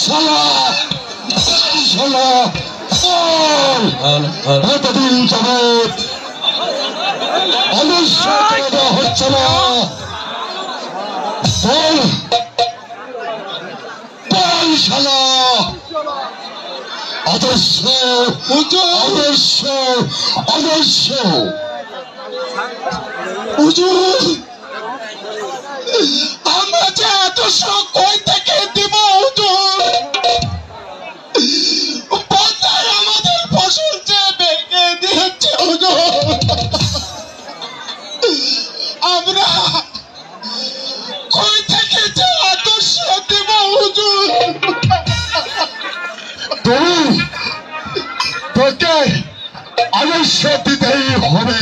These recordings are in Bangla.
শালা শালা এতদিন যাবৎ আদর্শ হচ্ছে না বল বল শালা আদর্শ আদর্শ আদর্শ হুজুর আমরা যে আদর্শ কই থেকে দিব হুজুর বন্যায় আমাদের ফসল যে ভেঙে দিয়েছে হুজুর আমরা কই থেকে যে আদর্শ দিব হুজুর তোকে আদর্শ দিতেই হবে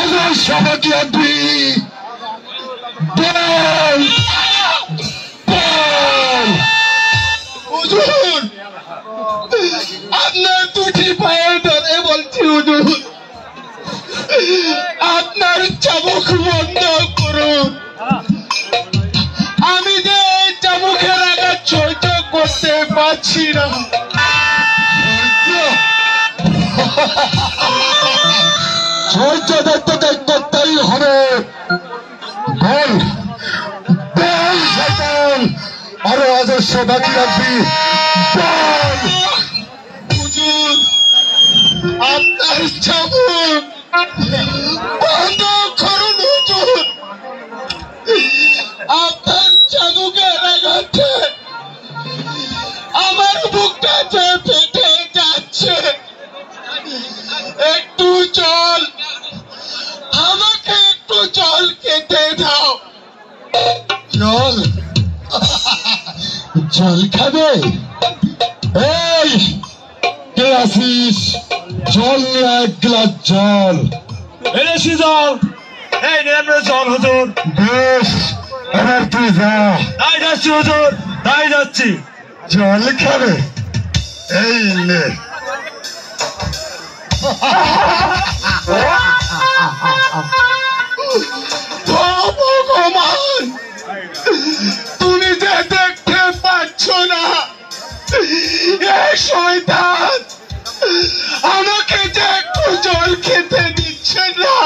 আদর্শ আমাকে আনবি বল বল হুজুর আপনার দুটি পায়ে ধরে বলছি হুজুর আপনার চাবুক বন্ধ করুন আমি যে চাবুকের আঘাত সহ্য করতে পারছি না সহ্য তোকে করতেই হবে বল বল শয়তান আরো আদর্শ বাকি রাখবি বল হুজুর আপনার চাবুক বন্ধ করুন হুজুর আপনার চাবুকের আঘাতে আমার বুকটা যে ফেটে যাচ্ছে একটু জল আমাকে একটু জল খেতে দাও জল জল খাবে এই কে আসিস জল নিয়ে এক গ্লাস জল এনেছি জল এই নেন জল হুজুর বেশ এবার তুই যা তাই যাচ্ছি হুজুর তাই যাচ্ছি জল খাবে এই নে ভগবান তুমি যে দেখতে পাচ্ছ না এই শয়তান আমাকে যে একটু জল খেতে দিচ্ছে না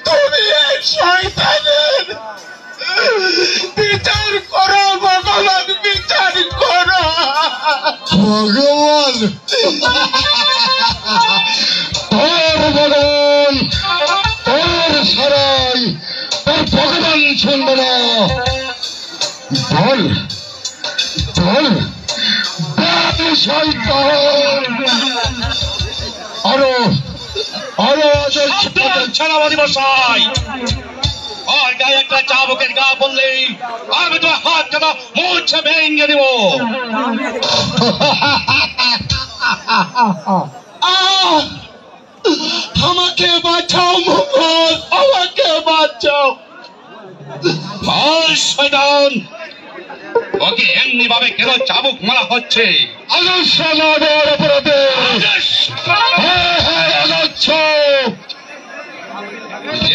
তুমি এই শয়তানের বিচার করো ভগবান বিচার করো ভগবান তোর ভগবান তোর সরাই তোর ভগবান শুনবে না বল বল বল শয়তান আরো আরো সেনাপতি মশাই আর গায়ে একটা চাবুকের গা বললেই আমি তো হাত কাটা মুছে ভেঙে দেব আমাকে বাঁচাও মঙ্গল আমাকে বাঁচাও বল শয়তান ওকে এমনি ভাবে কেন চাবুক মারা হচ্ছে আদর্শ নগর অপরাধে আদর্শ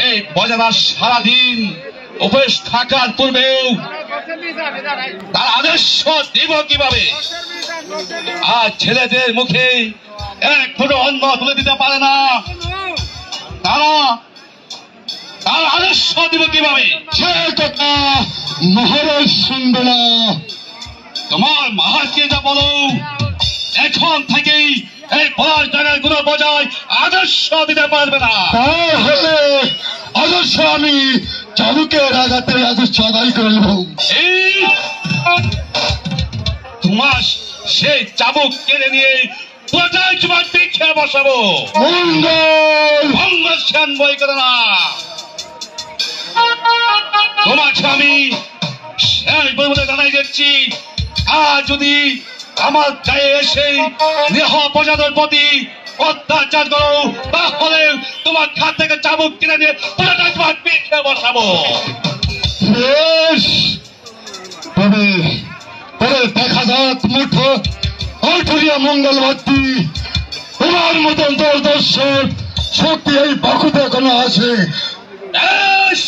এই বজাদার সারাদিন উপেশ থাকার পূর্বেও তার আদর্শ দিব কিভাবে আর ছেলেদের মুখে এক ফুটো অন্ন তুলে দিতে পারে না তারা তার আদর্শ দিব কিভাবে সে কথা মহারাজ শুনবে না তোমার মহারাজকে যা বলো এখন থেকেই এই পলাশ ডাঙ্গার গুলো বজায় আদর্শ দিতে পারবে না তাহলে আদর্শ আমি চাবুকের আঘাতে আদর্শ আদায় করব তোমার সেই চাবুক কেড়ে নিয়ে প্রজায় তোমার পিঠে বসাবো মঙ্গল মঙ্গল সেন বই করে না তোমাকে আমি শেষ বলতে জানাই যাচ্ছি আর যদি আমার গায়ে এসে নিহ প্রজাদের প্রতি অত্যাচার করো তাহলে তোমার হাত থেকে চাবুক কিনে দিয়ে প্রজাটা তোমার পিঠে বসাবো তবে তবে দেখা যাক মুঠো মঙ্গল ভর্তি তোমার মতন দর্শক সত্যি এই বাকুতে এখনো আছে। বেশ,